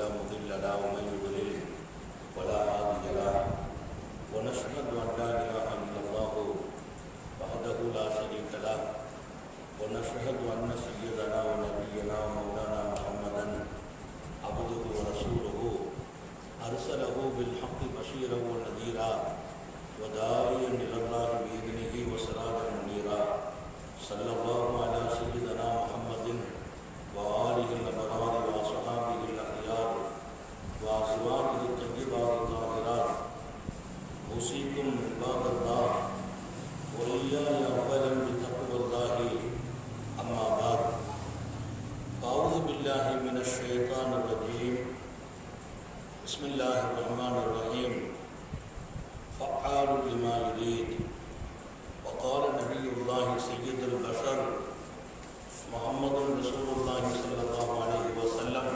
فلا مضل له ومن يضلل فلا هادي له ونشهد أن لا إله إلا الله وحده لا شريك له ونشهد أن سيدنا ونبينا ومولانا محمدا عبده ورسوله أرسله بالحق بشيرا ونذيرا وداعيا إلى الله بإذنه وسراجا منيرا صلى الله على سيدنا محمد وآله الأبرار وأصحابه الأخيار وأزواجه الطيبات الطاهرات أوصيكم عباد الله وإياي أولا بتقوى الله أما بعد أعوذ بالله من الشيطان الرجيم بسم الله الرحمن الرحيم فعال لما يريد وقال نبي الله سيد البشر محمد رسول الله صلى الله عليه وسلم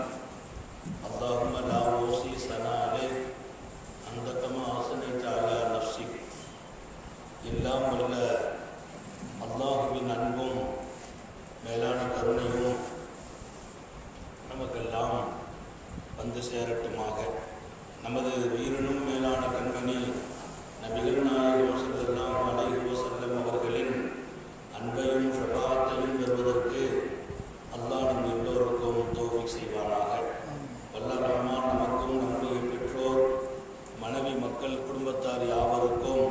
اللهم لا أوصي ثناء عليك أنت كما أثنيت على نفسك எல்லாம் வல்ல அல்லாஹ்வின் அன்பும் மேலான கருணையும் நமக்கெல்லாம் வந்து சேரட்டுமாக. நமது உயிரினும் மேலான கண்மணி நபிகள் நாயகம் ஸல்லல்லாஹு அலைஹி வஸல்லம் அவர்களின் அன்பையும் ஷஃபாஅத்தையும் பெறுவதற்கு அல்லாஹ் நம் எல்லோருக்கும் தௌஃபீக் செய்வானாக. வல்ல ரஹ்மான் நமக்கும் நம்முடைய பெற்றோர் மனைவி மக்கள் குடும்பத்தார் யாவருக்கும்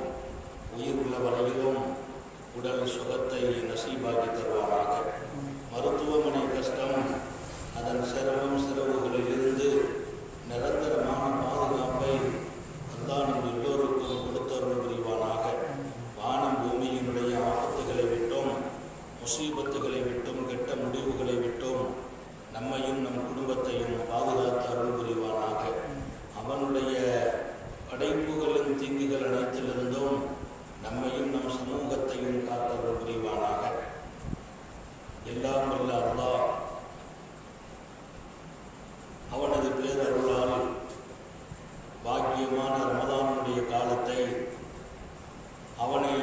உயிர் உள்ள வரையிலும் உடல் சுகத்தை நசீபாக்கி தருவானாக. மருத்துவமனை கஷ்டம் அதன் சிரமம் செலவுகளிலிருந்து நிரந்தரமான பாதுகாப்பை அல்லாஹ் நம் எல்லோருக்கும் கொடுத்தருள் புரிவானாக. வானம் பூமியினுடைய ஆபத்துகளை விட்டும் முசீபத்துகளை விட்டும் கெட்ட முடிவுகளை விட்டும் நம்மையும் நம் குடும்பத்தையும் பாதுகாத்து அருள் புரிவானாக. அவனுடைய படைப்புகளின் தீங்குகள் அனைத்திலிருந்தும் நம்மையும் நம் சமூகத்தையும் காத்தருள் புரிவானாக. எல்லாம் வல்ல அல்லாஹ் அவனது பேரருளால் பாக்கியமான ரமதானுடைய காலத்தை அவனை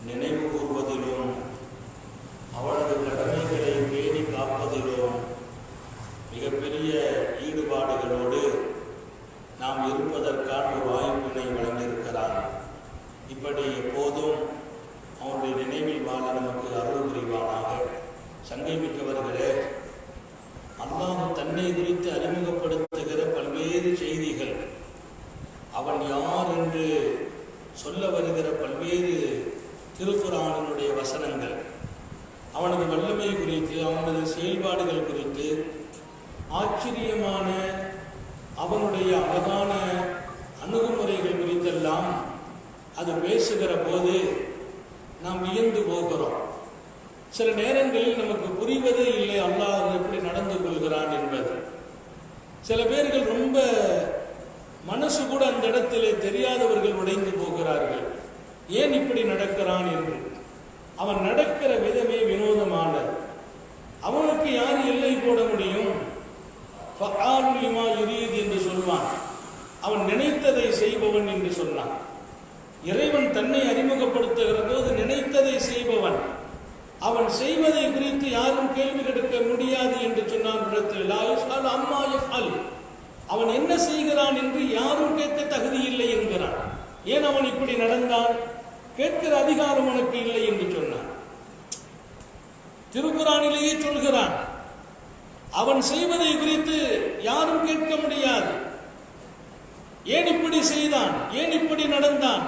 நினைவு கூர்வதிலும் அவனது கடமைகளை பேணி காப்பதிலும் மிகப்பெரிய ஈடுபாடுகளோடு நாம் இருப்பதற்கான ஒரு வாய்ப்பினை வழங்கியிருக்கிறான். இப்படி எப்போதும் அவனுடைய நினைவில் வாழ நமக்கு அருள் புரிவானாக. சங்கை மிக்கவர்களே, அல்லாஹ் தன்னை குறித்து அறிமுகப்படுத்துகிற பல்வேறு செய்திகள், அவன் யார் என்று சொல்ல வருகிற பல்வேறு திருக்குர்ஆனினுடைய வசனங்கள், அவனது வல்லமை குறித்து அவனது செயல்பாடுகள் குறித்து ஆச்சரியமான அவனுடைய அழகான அணுகுமுறைகள் குறித்தெல்லாம் அது பேசுகிற போது நாம் வியந்து போகிறோம். சில நேரங்களில் நமக்கு புரிவதே இல்லை அல்லாஹ் எப்படி நடந்து கொள்கிறான் என்பது. சில பேர்கள் ரொம்ப மனசு கூட அந்த இடத்திலே தெரியாதவர்கள் உடைந்து போகிறார்கள். ஏன் இப்படி நடக்கிறான் என்று. அவன் நடக்கிற விதமே வினோதமானது. அவனுக்கு யார் எல்லை போட முடியும்? ஃபஆலு லிமா யுரீத் என்று சொல்வான். அவன் நினைத்ததை செய்பவன் என்று சொன்னான். இறைவன் தன்னை அறிமுகப்படுத்துகிற போது நினைத்ததை செய்பவன், அவன் செய்வதை குறித்து யாரும் கேள்வி கேட்க முடியாது என்று சொன்னான். அம்மா யஃஅல், அவன் என்ன செய்கிறான் என்று யாரும் கேட்க தகுதி இல்லை என்கிறான். ஏன் அவன் இப்படி நடந்தான்? கேட்கிற அதிகாரம் உனக்கு இல்லை என்று சொன்னான். திருக்குர்ஆனிலேயே சொல்கிறான், அவன் செய்வதை குறித்து யாரும் கேட்க முடியாது. ஏன் இப்படி செய்தான்? ஏன் இப்படி நடந்தான்?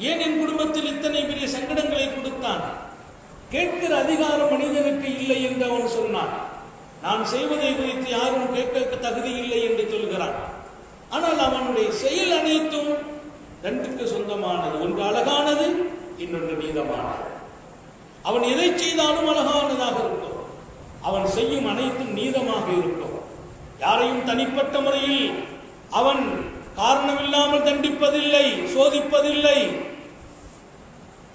ஏன் என் குடும்பத்தில் இத்தனை பெரிய சங்கடங்களை கொடுத்தான்? கேட்கிற அதிகாரம் மனிதனுக்கு இல்லை என்று அவன் சொன்னான். நான் செய்வதை குறித்து யாரும் கேட்க தகுதி இல்லை என்று சொல்கிறான். ஆனால் அவனுடைய செயல் அனைத்தும் ரெண்டுக்கு சொந்தமானது. ஒன்று அழகானது, இன்னொன்று நீதமானது. அவன் எதை செய்தாலும் அழகானதாக இருக்கும். அவன் செய்யும் அனைத்தும் நீதமாக இருக்கும். யாரையும் தனிப்பட்ட முறையில் அவன் காரணமில்லாமல் தண்டிப்பதில்லை, சோதிப்பதில்லை.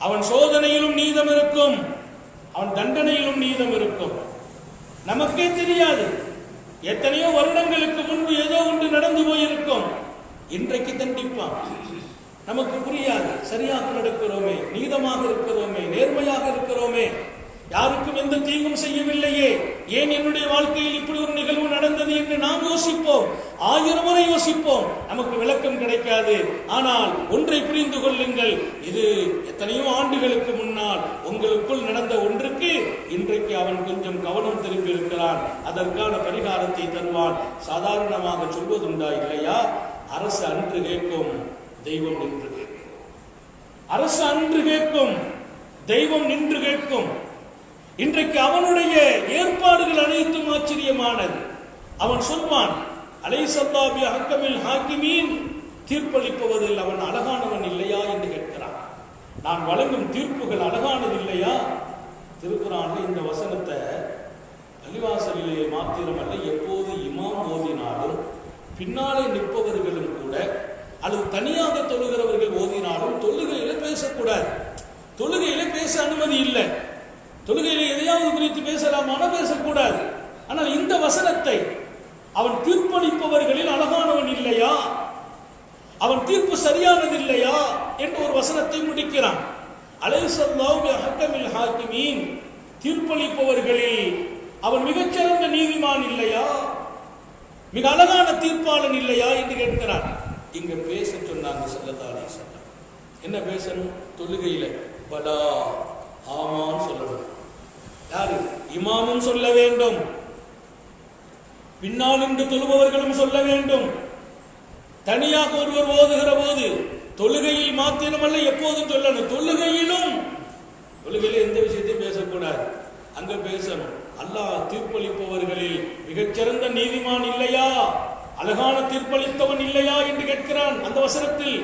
அவன் சோதனையிலும் நீதம் இருக்கும், அவன் தண்டனையிலும் நீதம் இருக்கும். நமக்கே தெரியாது, எத்தனையோ வருடங்களுக்கு முன்பு ஏதோ ஒன்று நடந்து போயிருக்கும், இன்றைக்கு தண்டிப்பான். நமக்கு புரியாது. சரியாக நடக்கிறோமே, நீதமாக இருக்கிறோமே, நேர்மையாக இருக்கிறோமே, யாருக்கும் எந்த தீங்கும் செய்யவில்லையே, ஏன் என்னுடைய வாழ்க்கையில் இப்படி ஒரு நிகழ்வு நடந்தது என்று நாம் யோசிப்போம், 1000 முறை யோசிப்போம், நமக்கு விளக்கம் கிடைக்காது. ஆனால் ஒன்றை புரிந்து கொள்ளுங்கள், இது எத்தனையோ ஆண்டுகளுக்கு முன்னால் உங்களுக்குள் நடந்த ஒன்றுக்கு இன்றைக்கு அவன் கொஞ்சம் கவனம் திரும்பி இருக்கிறான், அதற்கான பரிகாரத்தை தருவான். சாதாரணமாக சொல்வதுண்டா இல்லையா? அரசு அன்று கேட்கும், தெய்வம் நின்று கேட்கும். அரசு அன்று கேட்கும், தெய்வம் நின்று கேட்கும். இன்றைக்கு அவனுடைய ஏற்பாடுகள் அனைத்தும் ஆச்சரியமானது. அவன் சொல்வான், அலைஹிஸ்ஸலாபி அஹ்கமில் ஹாக்கிமீன், தீர்ப்பளிப்பதில் அவன் அழகானவன் இல்லையா என்று கேட்கிறான். நான் வழங்கும் தீர்ப்புகள் அழகானது இல்லையா? திருக்குர்ஆனில் இந்த வசனத்தை பள்ளிவாசலிலே மாத்திரமல்ல, எப்போது இமாம் ஓதினாலும் பின்னாலே நிற்பவர்களும் கூட, அல்லது தனியாக தொழுகிறவர்கள் ஓதினாலும் தொழுகையில பேசக்கூடாது. தொழுகையில பேச அனுமதி இல்லை. தொழுகையில எதையாவது குறித்து பேசலாமான பேசக்கூடாது. ஆனால் இந்த வசனத்தை, அவன் தீர்ப்பளிப்பவர்களில் அழகானவன் இல்லையா, அவன் தீர்ப்பு சரியானது இல்லையா என்று ஒரு வசனத்தை முடிக்கிறான். அலைஹிஸ்ஸலாபி அஹ்கமில் ஹாக்கிமீன், தீர்ப்பளிப்பவர்களில் அவன் மிகச்சிறந்த நீதிமான் இல்லையா, மிக அழகான தீர்ப்பாளன் இல்லையா என்று கேட்கிறான். இங்க பேச சொன்னாங்க ஸல்லல்லாஹு அலைஹி வஸல்லம். என்ன பேசணும்? தொழுகையில பலா ஆமான்னு சொல்லணும். யாரு? இமாமும் சொல்ல வேண்டும், பின்னால் நின்று தொழுபவர்களும் சொல்ல வேண்டும். தனியாக ஒருவர் ஓதுகிற போது தொழுகையில் மாத்திரமல்ல, எப்போதும் சொல்லணும். தொழுகையிலும், தொழுகையில எந்த விஷயத்தையும் பேசக்கூடாது, அங்க பேசணும். அல்லாஹ் தீர்ப்பளிப்பவர்களில் மிகச்சிறந்த நீதிமான் இல்லையா, அழகான தீர்ப்பளித்தவன் இல்லையா என்று கேட்கிறான். அந்த வசனத்தில்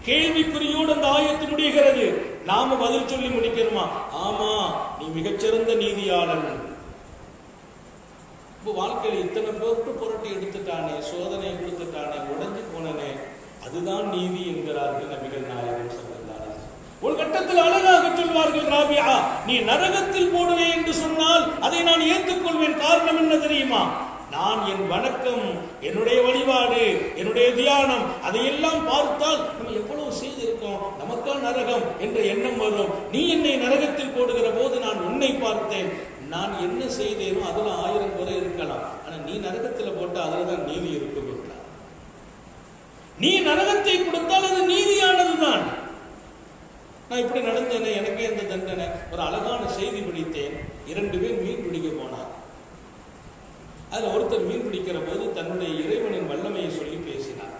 கேள்விக்குறியோடு அந்த ஆயத்து முடிகிறது. நாம பதில் சொல்லி முடிக்கணுமா? ஆமா, நீ மிகச்சிறந்த நீதியாளன். இப்போ வாழ்க்கையில் இத்தனை போட்டு புரட்டி எடுத்துட்டானே, சோதனை கொடுத்துட்டானே, உடைஞ்சு போனனே, அதுதான் நீதி என்கிறார்கள் நபிகள் நாயகம் ஸல்லல்லாஹு அலைஹி வஸல்லம். ஒரு கட்டத்தில் அழகாக சொல்வார்கள், ராபியா, நீ நரகத்தில் போடுவே என்று சொன்னால் அதை நான் ஏற்றுக்கொள்வேன். காரணம் என்ன தெரியுமா? நான் என் வணக்கம், என்னுடைய வழிபாடு, என்னுடைய தியானம், அதையெல்லாம் பார்த்தால் நம்ம எவ்வளவு செய்திருக்கோம், நமக்கா நரகம் என்ற எண்ணம் வரும். நீ என்னை நரகத்தில் போடுகிற போது நான் உன்னை பார்த்தேன், நான் என்ன செய்தேனோ அதுல 1000 குறை இருக்கலாம், ஆனா நீ நரகத்தில் போட்ட அதுலதான் நீதி இருக்கும் என்றார். நீ நரகத்தை கொடுத்தால் அது நீதியானதுதான். நான் இப்படி நடந்தேனே, எனக்கே இந்த தண்டனை. ஒரு அழகான செய்தி பிடித்தேன். 2 பேர் மீன் பிடிக்க போனார். அதுல ஒருத்தர் மீன் பிடிக்கிற போது தன்னுடைய இறைவனின் வல்லமையை சொல்லி பேசினார்.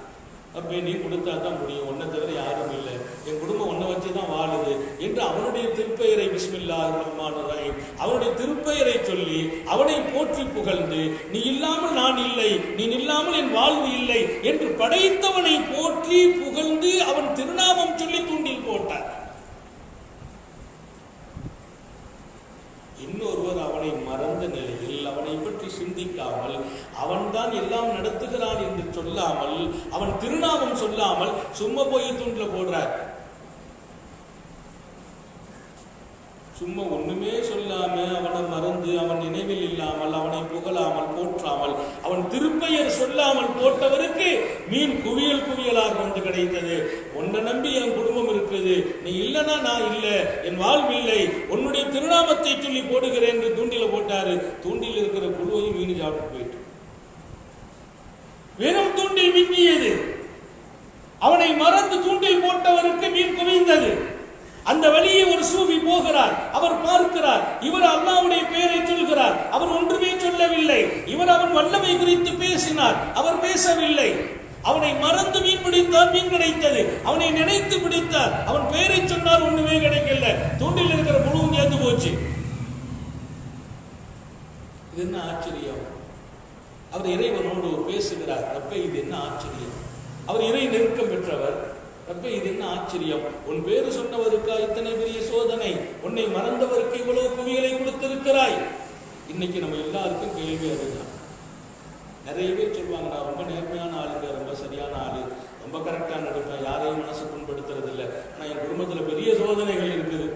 அப்ப நீ கொடுத்தா தான் முடியும், உன்னை தவிர யாரும் இல்லை, என் குடும்பம் உன்னை வச்சுதான் வாழுது என்று அவனுடைய திருப்பெயரை, பிஸ்மில்லாஹிர் ரஹ்மானிர் ரஹீம், அவனுடைய திருப்பெயரை சொல்லி அவனை போற்றி புகழ்ந்து, நீ இல்லாமல் நான் இல்லை, நீ இல்லாமல் என் வாழ்வு இல்லை என்று படைத்தவனை போற்றி புகழ்ந்து அவன் திருநாமம் சொல்லி தூண்டில் போட்டார். இன்னொருவர் அவனை மறந்த நிலையில், அவனை பற்றி சிந்திக்காமல், அவன்தான் எல்லாம் நடத்துகிறான் என்று சொல்லாமல், அவன் திருநாமம் சொல்லாமல் சும்மா போய் தூண்டில போடுறார். சும்மா ஒண்ணுமே சொல்லாம அவனை மறந்து, அவன் நினைவில் இல்லாமல், அவனை புகழாமல், போற்றாமல், அவன் திருப்பெயர் சொல்லாமல் போட்டவருக்கு மீன் குவியல் குவியலாக வந்து கிடைத்தது. உன்னை நம்பி என் குடும்பம் இருக்குது, நீ இல்லனா நான் இல்லை, என் வாழ்வில்லை, உன்னுடைய திருநாமத்தை சொல்லி போடுகிறேன் என்று தூண்டில போட்டாரு. தூண்டில் இருக்கிற குழுவையும் மீன் சாப்பிட்டு போயிட்டு, வெறும் தூண்டில் மிஞ்சியது. அவனை மறந்து தூண்டில் போட்டவருக்கு மீன் குவிந்தது. அந்த வழியே ஒரு சூஃபி போகிறார். அவர் பார்க்கிறார், இவர் அல்லாஹ்வுடைய பெயரை சொல்கிறார், அவர் ஒன்றுமே சொல்லவில்லை. இவர் அவன் வல்லமை குறித்து பேசினார், அவர் பேசவில்லை. அவனை மறந்து மீன் பிடித்தார், மீன் கிடைத்தது. அவனை நினைத்து பிடித்தார், அவன் பெயரை சொன்னார், ஒண்ணுமே கிடைக்கல. தூண்டில் இருக்கிற புழுவும் சேர்ந்து போச்சு. இது என்ன ஆச்சரியம்? அவர் இறைவனோடு பேசுகிறார். அப்ப இது என்ன ஆச்சரியம்? அவர் இறை நெருக்கம் பெற்றவர். அப்ப இது என்ன ஆச்சரியம்? உன் பேரு சொன்னவருக்கா இத்தனை பெரிய சோதனை? உன்னை மறந்தவருக்கு இவ்வளவு குவியலை கொடுத்திருக்கிறாய். இன்னைக்கு நம்ம எல்லாருக்கும் கேள்வி அதுதான். நிறைய பேர் சொல்லுவாங்க, நான் ரொம்ப நேர்மையான ஆளுங்க, ரொம்ப சரியான ஆளு, ரொம்ப கரெக்டா நடப்பேன், யாரையும் மனசு புண்படுத்துறது இல்லை, ஆனா என் குடும்பத்துல பெரிய சோதனைகள் இருக்குது,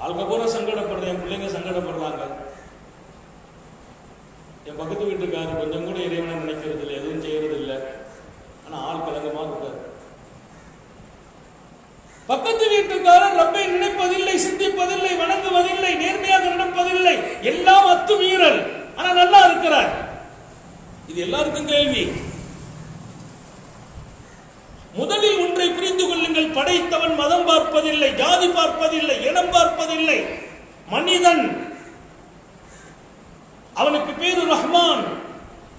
ஆளுங்க போற சங்கடப்படுறேன், என் பிள்ளைங்க சங்கடப்படுறாங்க, என் பக்கத்து வீட்டுக்காரர் கொஞ்சம் கூட இறைவனை நினைக்கிறது இல்லை, எதுவும் செய்யறது இல்லை, ஆனா ஆள் கலங்கமா இருக்காரு. பக்கத்து வீட்டுக்காரர் ரப்பை நினைப்பதில்லை, சிந்திப்பதில்லை, வணங்குவதில்லை, நேர்மையாக இது எல்லாருக்கும் கேள்வி. முதலில் ஒன்றை புரிந்து கொள்ளுங்கள், படைத்தவன் மதம் பார்ப்பதில்லை, ஜாதி பார்ப்பதில்லை, இனம் பார்ப்பதில்லை. மனிதன், அவனுக்கு பேரு ரஹ்மான்,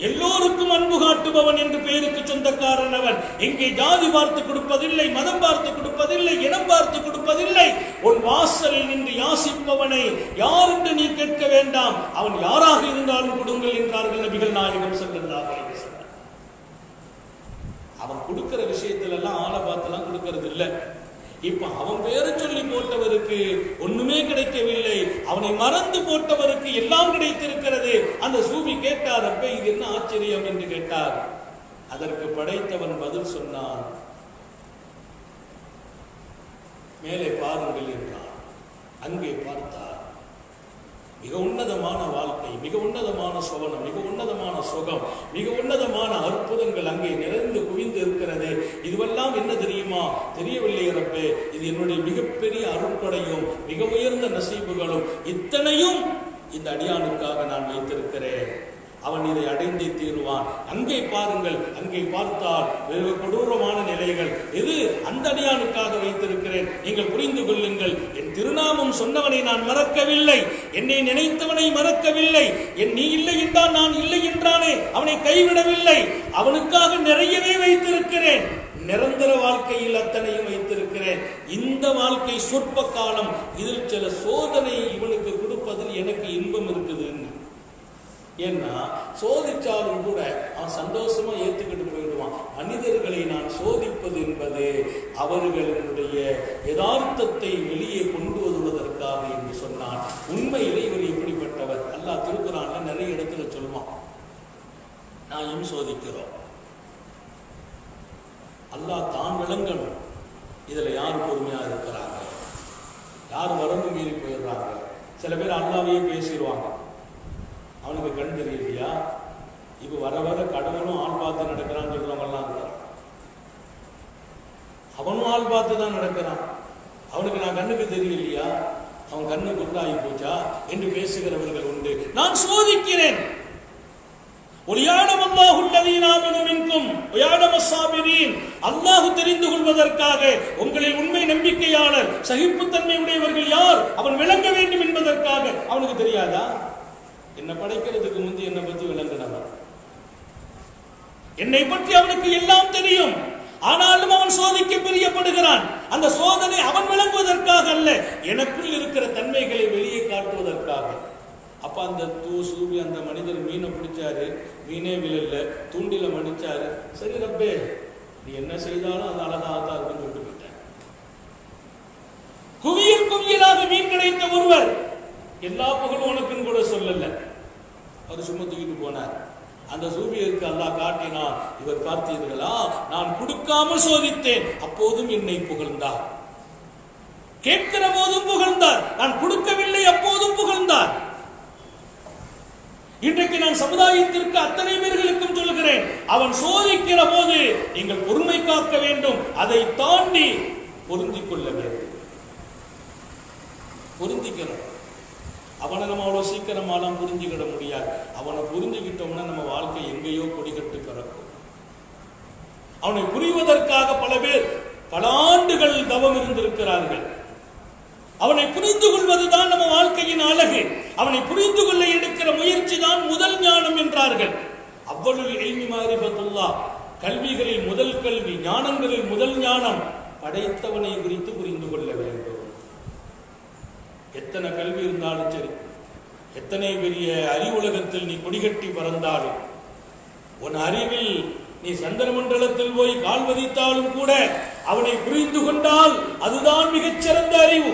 எல்லோருக்கும் அன்பு காட்டுபவன் என்று பெயருக்கு சொந்தக்காரன் அவன். எங்கே ஜாதி பார்த்து கொடுப்பதில்லை, மதம் பார்த்து கொடுப்பதில்லை, இனம் பார்த்து கொடுப்பதில்லை. உன் வாசலில் நின்று யாசிப்பவனை யார் என்று நீ கேட்க வேண்டாம், அவன் யாராக இருந்தாலும் கொடுங்கள் என்றார்கள் நபிகள் நாயகம் ஸல்லல்லாஹு அலைஹி வஸல்லம். அவன் கொடுக்கிற விஷயத்துல எல்லாம் ஆளை பார்த்தெல்லாம் கொடுக்கறது இல்லை. இப்ப அவன் பேரை சொல்லி போட்டவருக்கு ஒண்ணுமே கிடைக்கவில்லை, அவனை மறந்து போட்டவருக்கு எல்லாம் கிடைத்திருக்கிறது. அந்த சூபி கேட்டார், அப்ப இது என்ன ஆச்சரியம் என்று கேட்டார். அதற்கு படைத்தவன் பதில் சொன்னான், மேலே பாருங்கள் என்றான். அங்கே பார்த்தார், மிக உன்னதமான வாழ்க்கை, மிக உன்னதமான சோபனம், மிக உன்னதமான சுகம், மிக உன்னதமான அற்புதங்கள் அங்கே நிறைந்து குவிந்து இருக்கிறது. இதுவெல்லாம் என்ன தெரியுமா? தெரியவில்லை ரப்பே, இது என்னுடைய மிகப்பெரிய அருட்கொடையும் மிக உயர்ந்த நசீபுகளும், இத்தனையும் இந்த அடியானுக்காக நான் வைத்திருக்கிறேன். அவன் இதை அடைந்தே தீருவான். அங்கே பாருங்கள், அங்கே பார்த்தால் வெகு கொடூரமான நிலைகள். இது அந்த அடியானுக்காக வைத்திருக்கிறேன். நீங்கள் புரிந்து கொள்ளுங்கள், என் திருநாமம் சொன்னவனை நான் மறக்கவில்லை, என்னை நினைத்தவனை மறக்கவில்லை. என் நீ இல்லை என்றால் நான் இல்லை என்றானே, அவனை கைவிடவில்லை. அவனுக்காக நிறையவே வைத்திருக்கிறேன். நிரந்தர வாழ்க்கையில் அத்தனையும் வைத்திருக்கிறேன். இந்த வாழ்க்கை சொற்ப காலம், இதில் சில சோதனை இவனுக்கு கொடுப்பதில் எனக்கு இன்பம் இருக்குது. ஏன்னா சோதிச்சாலும் கூட அவன் சந்தோஷமா ஏற்றுக்கிட்டு போயிடுவான். மனிதர்களை நான் சோதிப்பது என்பது அவர்களுடைய யதார்த்தத்தை வெளியே கொண்டு வருவதற்காக என்று சொன்னான். உண்மையிலே இவர் எப்படிப்பட்டவர்? அல்லாஹ் திருக்குர்ஆன்ல நிறைய இடத்துல சொல்லுவான், நாயும் சோதிக்கிறோம். அல்லாஹ் தான் விளங்கணும், இதுல யார் பொறுமையா இருக்கிறாங்க, யார் வரம்பு மீறி போயிடுறாங்க. சில பேர் அல்லாவையே பேசிடுவாங்க, அவனுக்கு கண் தெரியலையா? இப்ப வர வர கடவுளும் ஆள் பார்த்து நடக்கிறான்னு சொல்றவங்கலாம் இருக்கிறான். அவனும் ஆள் பார்த்து தான் நடக்கிறான், அவனுக்கு நான் கண்ணுக்கு தெரியலையா, அவன் கண்ணு குருடாகி போச்சா என்று பேசுகிறவர்கள் உண்டு. நான் சோதிக்கிறேன். அல்லாஹ் தெரிந்து கொள்வதற்காக, உங்களில் உண்மை நம்பிக்கையாளர் சகிப்புத்தன்மை உடையவர்கள் யார் அவன் விளங்க வேண்டும் என்பதற்காக. அவனுக்கு தெரியாதா? என்ன படைக்கிறதுக்கு முந்தி என்னை பற்றி விளங்கினவன், என்னை பற்றி அவனுக்கு எல்லாம் தெரியும். ஆனாலும் அவன் சோதிக்க பிரியப்படுகிறான். அந்த சோதனை அவன் விளங்குவதற்காக அல்ல, எனக்குள் இருக்கிற தன்மைகளை வெளியே காட்டுவதற்காக. அப்ப அந்த சூபி அந்த மனிதர் மீனை பிடிச்சாரு, மீனே விழல, தூண்டில மடிச்சாரு. சரி ரப்பே, நீ என்ன செய்தாலும் அது அழகாகத்தான் இருக்குன்னு சொல்லிட்டு போயிட்டேன். குவியல் குவியலாக மீன் கிடைத்த ஒருவர் எல்லா புகழும் உனக்குன்னு கூட சொல்லல, அவர் சும்மா தூக்கிட்டு போனார். அந்த சூபியருக்கு அல்லாஹ் காட்டினான், இவர் பார்த்தீர்களா, நான் கொடுக்காமல் சோதித்தேன், அப்போதும் என்னை புகழ்ந்தார். கேட்கிற போதும் புகழ்ந்தார், நான் கொடுக்கவில்லை அப்போதும் புகழ்ந்தார். இன்றைக்கு நான் சமுதாயத்திற்கு அத்தனை பேர்களுக்கும் சொல்கிறேன், அவன் சோதிக்கிற போது நீங்கள் பொறுமை காக்க வேண்டும், அதை தாண்டி பொருந்திக் கொள்ள வேண்டும். பொருந்திக்கிறோம். அவனை நம்ம அவ்வளவு சீக்கிரமாலாம் புரிஞ்சுக்கிட முடியாது. அவனை புரிஞ்சுக்கிட்டோம்னா நம்ம வாழ்க்கை எங்கேயோ கொடிகட்டு பிறக்கும். அவனை புரிவதற்காக பல பேர் பல ஆண்டுகள் தவம் இருந்திருக்கிறார்கள். அவனை புரிந்து கொள்வதுதான் நம்ம வாழ்க்கையின் அழகு. அவனை புரிந்து கொள்ள எடுக்கிற முயற்சி தான் முதல் ஞானம் என்றார்கள். அவ்வளவு இல்மி மாரிஃபத்துல்லாஹ், கல்விகளில் முதல் கல்வி, ஞானங்களில் முதல் ஞானம் படைத்தவனை குறித்து புரிந்து கொள்ள வேண்டும். எத்தனை கல்வி இருந்தாலும் சரி, எத்தனை பெரிய அறிவுலகத்தில் நீ கொடிகட்டி பறந்தாலும், உன் அறிவில் நீ சந்திர மண்டலத்தில் போய் கால் வதித்தாலும் கூட அவனை புரிந்து கொண்டால் அதுதான் மிகச்சிறந்த அறிவு.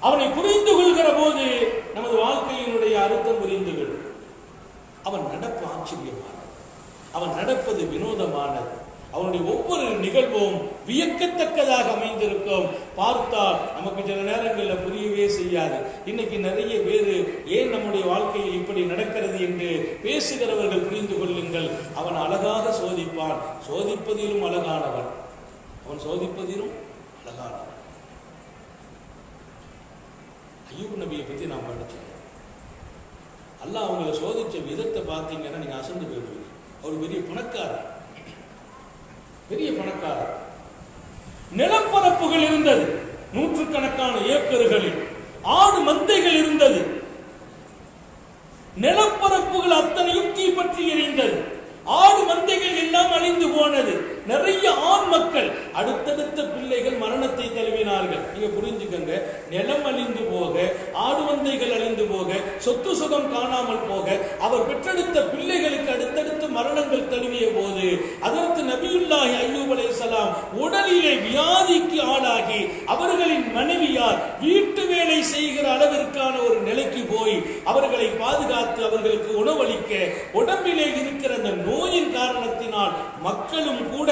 அவனை புரிந்து கொள்கிற போது நமது வாழ்க்கையினுடைய அர்த்தம் புரிந்துவிடும். அவன் நடப்பு ஆச்சரியமானது, அவன் நடப்பது வினோதமானது, அவனுடைய ஒவ்வொரு நிகழ்வும் வியக்கத்தக்கதாக அமைந்திருக்கும். பார்த்தால் நமக்கு சில நேரங்களில் புரியவே செய்யாது. இன்னைக்கு நிறைய பேர் ஏன் நம்முடைய வாழ்க்கையில் இப்படி நடக்கிறது என்று பேசுகிறவர்கள் புரிந்து கொள்ளுங்கள். அவன் அழகாக சோதிப்பான், சோதிப்பதிலும் அழகானவன், அவன் சோதிப்பதிலும் அழகானவன். அய்யூப் நபியை பற்றி நான் படித்தேன். அல்லாஹ் அவங்களை சோதித்த விதத்தை பார்த்தீங்கன்னா நீங்க அசந்து போயிடுவீங்க. அவர் பெரிய பணக்காரர், பெரிய பணக்காரர். நிலப்பரப்புகள் இருந்தது, நூற்றுக்கணக்கான ஏக்கர்களில் ஆடு மந்தைகள் இருந்தது. நிலப்பரப்புகள் அத்தனையும் தீப்பற்றி எரிந்தது. ஆடு மந்தைகள் எல்லாம் அழிந்து போனது. நிறைய ஆண் மக்கள், அடுத்தடுத்த பிள்ளைகள் மரணத்தை தழுவினார்கள். நீங்க புரிஞ்சுக்கங்க, நிலம் அழிந்து போக, ஆடு மந்தைகள் அழிந்து போக, சொத்து சுகம் காணாமல் போக, அவர் பெற்றெடுத்த பிள்ளைகளுக்கு அடுத்தடுத்து மரணங்கள் தழுவிய போது அதற்கு நபியுல்லாஹி அய்யூப் அலைஹிஸ்ஸலாம் உடலிலே வியாதிக்கு ஆளாகி அவர்களின் மனைவியார் வீட்டு வேலை செய்கிற அளவிற்கான ஒரு நிலைக்கு போய் அவர்களை பாதுகாத்து அவர்களுக்கு உணவளிக்க, உடம்பிலே இருக்கிற அந்த நோயின் காரணத்தினால் மக்களும் கூட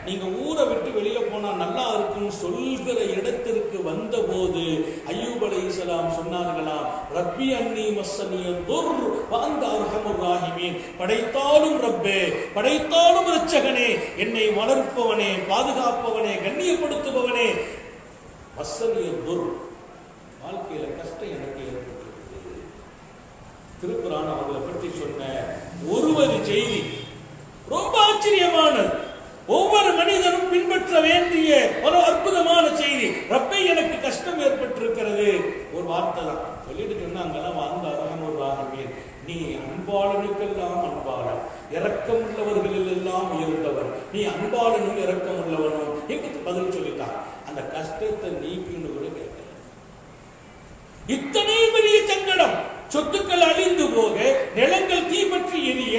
நீங்க ஊரை விட்டு வெளியில போனா நல்லா இருக்கும் சொல்கிற இடத்திற்கு வந்த போது அய்யூப் அலைஹிஸ்ஸலாம் சொன்னார்களாம், ரப்பி அன்னி மஸ்ஸனிய துர் வ அன்த அர்ஹமுர் ராஹிமீன். படைத்தாலும் ரப்பே, படைத்தாலும் இரட்சகனே, என்னை வளர்ப்பவனே, பாதுகாப்பவனே, கண்ணியப்படுத்துபவனே, மஸ்ஸனிய துர், வாழ்க்கையில கஷ்டம் எனக்கு ஏற்பட்டிருக்கிறது. திருக்குர்ஆன் அவர்களை பற்றி சொன்ன ஒருவரு செய்தி ரொம்ப ஆச்சரியமானது. ஒவ்வொரு மனிதனும் பின்பற்ற வேண்டிய ஒரு அற்புதமான செய்தி. ரப்பே, எனக்கு கஷ்டம் ஏற்பட்டிருக்கிறது. ஒரு வார்த்தை தான் சொல்லிட்டு சொன்னாங்கலாம், அந்த அர்ஹமுர் ராஹிமீன், நீ அன்பாளனுக்கெல்லாம் அன்பாளன், இரக்கம் உள்ளவர்களில் எல்லாம் உயர்ந்தவன், நீ அன்பாளனும் இரக்கம் உள்ளவனும் எங்களுக்கு பதில் சொல்லிட்டான். அந்த கஷ்டத்தை நீக்கின்னு கூட கேட்கல. இத்தனை பெரிய சங்கடம், சொத்துக்கள் அழிந்து போக, நிலங்கள் தீப்பற்றி எரிய,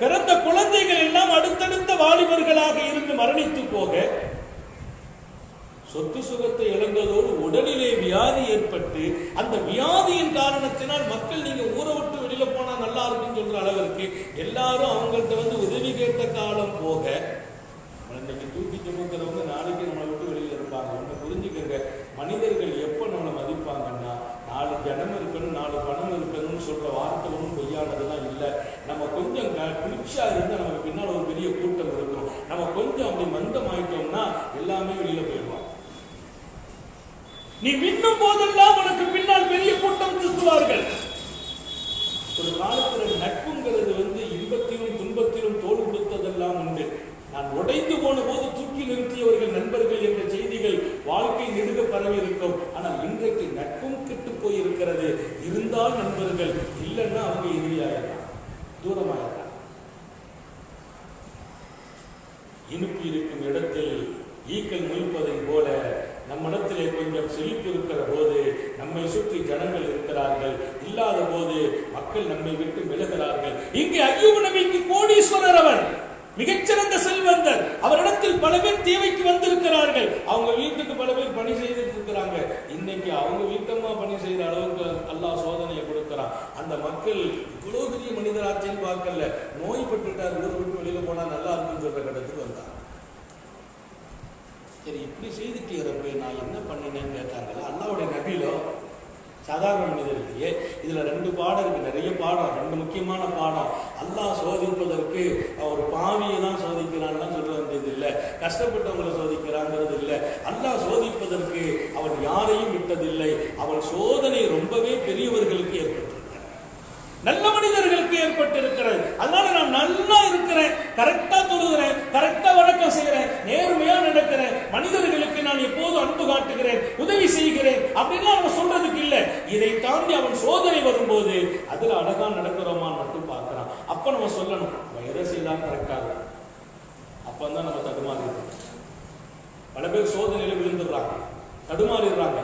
பிறந்த குழந்தைகள் எல்லாம் அடுத்தடுத்த வாலிபர்களாக இருந்து மரணித்து போக, சொத்து சுகத்தை இழந்ததோடு உடலிலே வியாதி ஏற்பட்டு, அந்த வியாதியின் காரணத்தினால் மக்கள் நீங்க ஊரை விட்டு வெளியில போனா நல்லா இருக்குன்னு சொல்ற அளவிற்கு எல்லாரும் அவங்கள்ட்ட உதவி கேட்ட காலம் போக, இன்னைக்கு தூக்கி சுமக்கிறவங்க நாளைக்கு நம்மளை விட்டு வெளியில இருப்பாங்க. ஒண்ணு புரிஞ்சுக்கங்க, மனிதர்கள் எப்ப நம்மளை மதிப்பாங்கன்னா, 4 ஜனம் இருக்கணும், 4 பணம் இருக்கணும்னு சொல்ற வார்த்தை ஒன்றும் பொய்யானதுதான் இல்லை. நம்ம கொஞ்சம் குளிர்ச்சியா இருந்தா நமக்கு பின்னால் ஒரு பெரிய கூட்டம் இருக்கும். நம்ம கொஞ்சம் அப்படி மந்தம் ஆயிட்டோம்னா எல்லாமே வெளியில போயிடுவோம். நீ மின்னும் போதெல்லாம் உனக்கு பின்னால் பெரிய கூட்டம் சுத்துவார்கள். ஒரு காலத்துல நட்புங்கிறது இன்பத்திலும் துன்பத்திலும் தோல் கொடுத்ததெல்லாம் உண்டு. நான் உடைந்து போன போது தூக்கி நிறுத்தியவர்கள் நண்பர்கள் என்ற செய்திகள் வாழ்க்கை நெடுக பரவி இருக்கும். ஆனால் இன்றைக்கு நட்பும் கெட்டு போயிருக்கிறது. இருந்தால் நண்பர்கள், இல்லைன்னா அவங்க எதிரியாயிரம், தூரமாயிரம். இனிப்பு இருக்கும் இடத்தில் ஈக்கள் முயல்பதை போல நம்மிடத்திலே கொஞ்சம் செழிப்பு இருக்கிற போது நம்மை சுற்றி ஜனங்கள் இருக்கிறார்கள், இல்லாத போது மக்கள் நம்மை விட்டு விலகிறார்கள். இங்கே அய்யூப் நபிக்கு கோடீஸ்வரர், அவர் மிகச்சிறந்த செல்வந்தர். அவரிடத்தில் பல பேர் தேவைக்கு வந்திருக்கிறார்கள். அவங்க வீட்டுக்கு பல பேர் பணி செய்துட்டு இருக்கிறாங்க. இன்னைக்கு அவங்க வீட்டம்மா பணி செய்யற அளவுக்கு அல்லாஹ் சோதனையை கொடுக்கிறான். அந்த மக்கள் இவ்வளவு பெரிய மனிதராட்சின்னு பார்க்கல, நோய்பட்டுட்டார், ஊரை விட்டு வெளியில போனா நல்லா இருக்குன்னு சொல்ற கட்டத்துக்கு வந்தாங்க. சரி, இப்படி செய்துட்டீரப்ப நான் என்ன பண்ணினேன்னு கேட்டாங்களா. அல்லாஹ்வுடைய நபியிலோ சாதாரண மனிதர் இல்லையே. இதுல 2 பாடம் இருக்கு, நிறைய பாடம், 2 முக்கியமான பாடம். அல்லாஹ் சோதிப்பதற்கு அவர் பாவியை தான் சோதிக்கிறான்னு சொல்ல வேண்டியது இல்லை, கஷ்டப்பட்டவங்களை சோதிக்கிறாங்கிறது இல்லை. அல்லாஹ் சோதிப்பதற்கு அவன் யாரையும் விட்டதில்லை. அவன் சோதனை ரொம்பவே பெரியவர்களுக்கு ஏற்பட்டிருக்கிறது, நல்ல மனிதர்களுக்கு ஏற்பட்டிருக்கிறது. அதனால நான் நல்லா இருக்கிறேன், கரெக்டா தொழுகிறேன், கரெக்டா வணக்கம் செய்கிறேன், நேர்மையா நடக்கிறேன், மனிதர்களுக்கு நான் எப்போது அன்பு காட்டுகிறேன், உதவி செய்கிறேன் அப்படின்னா அவன் சொல்றதுக்கு இல்லை. இதை தாண்டி அவன் சோதனை வரும்போது அதுல அழகா நடக்கிறோமான்னு மட்டும் பார்க்கிறான். அப்ப நம்ம சொல்லணும், எதை செய்யலாம் கரெக்டா இருக்கும். அப்பதான் நம்ம தடுமாறிடுறோம். பல பேர் சோதனையில விழுந்துடுறாங்க, தடுமாறிடுறாங்க.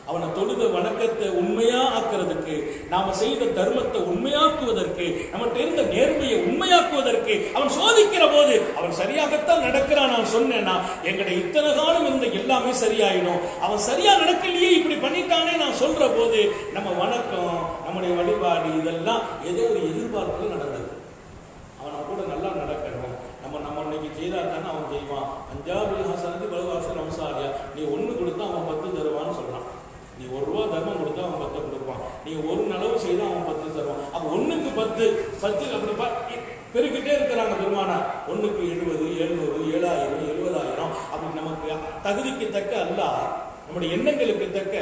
அவனை தொழுத வணக்கத்தை உண்மையா ஆக்குறதுக்கு, நாம செய்த தர்மத்தை உண்மையாக்குவதற்கு, நம்மகிட்ட இருந்த நேர்மையை உண்மையாக்குவதற்கு அவன் சோதிக்கிற போது அவன் சரியாகத்தான் நடக்கிறான். நான் சொன்னேன்னா எங்கட இத்தனை காலம் இருந்த எல்லாமே சரியாயிடும். அவன் சரியா நடக்கலையே, இப்படி பண்ணிட்டானே நான் சொல்ற போது நம்ம வணக்கம், நம்முடைய வழிபாடு இதெல்லாம் ஏதோ ஒரு எதிர்பார்ப்புல நடந்தது. அவனை கூட நல்லா நடக்கணும், நம்ம இன்னைக்கு செய்தாத்தானே அவன் செய்வான். பஞ்சாபில் ஹசனுக்கு பலவாசன் அம்சாரியா, நீ 1 கொடுத்தா அவன் 10 தருவான்னு சொல்றான். நீ 1 ரூபா தர்மம் கொடுத்தா அவன் 10 கொடுப்பான். நீ 1 நலவு செய்தா அவன் 10 தருவான். அப்ப 1க்கு 10 அப்படி பெருக்கிட்டே இருக்கிறாங்க பெருமானா. 1க்கு 70, 700, 7000, 70000. அப்படி நமக்கு தகுதிக்கு தக்க அல்லாஹ் நம்முடைய எண்ணங்களுக்கு தக்க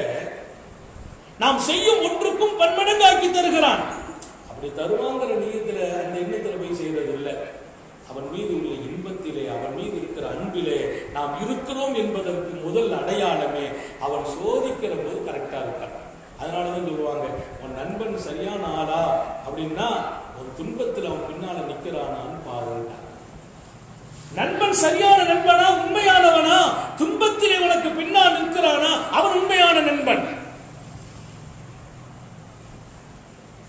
நாம் செய்யும் ஒன்றுக்கும் பன்மடங்காக்கி தருகிறான். அப்படி தருவாங்கிற நீயத்துல அந்த எண்ணத்துல போய் செய்யறது நாம் இருக்கிறோம் என்பதற்கு முதல் அடையாளமே அவன் சோதிக்கிற போது கரெக்டா இருக்கான். அதனாலதான் சொல்லுவாங்க, உன் நண்பன் சரியான ஆளா அப்படின்னா ஒரு துன்பத்தில் அவன் பின்னால நிக்கிறானான்னு பாருங்க. நண்பன் சரியான நண்பனா, உண்மையானவனா, துன்பத்திலே உனக்கு பின்னால் நிற்கிறானா, அவன் உண்மையான நண்பன்.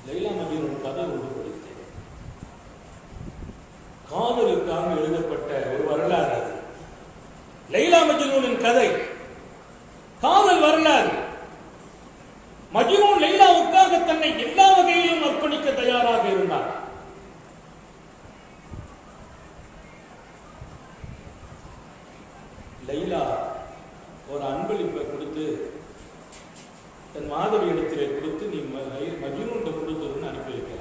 லைலா மஜ்னூன் ஒரு கதை ஒன்று படித்தேன். காதலுக்காக எழுதப்பட்ட ஒரு வரலாறு. லைலா மஜ்னூனின் கதை காதல் வரலாறு. மஜ்னூன் லைலாவுக்காக தன்னை எல்லா வகையிலும் அர்ப்பணிக்க தயாராக இருந்தார். லைலா ஒரு அன்பளிப்பை கொடுத்து தன் மாதவி இடத்திலே கொடுத்து, நீ மஜ்னூன் கொடுத்துருன்னு அனுப்பி வைக்க.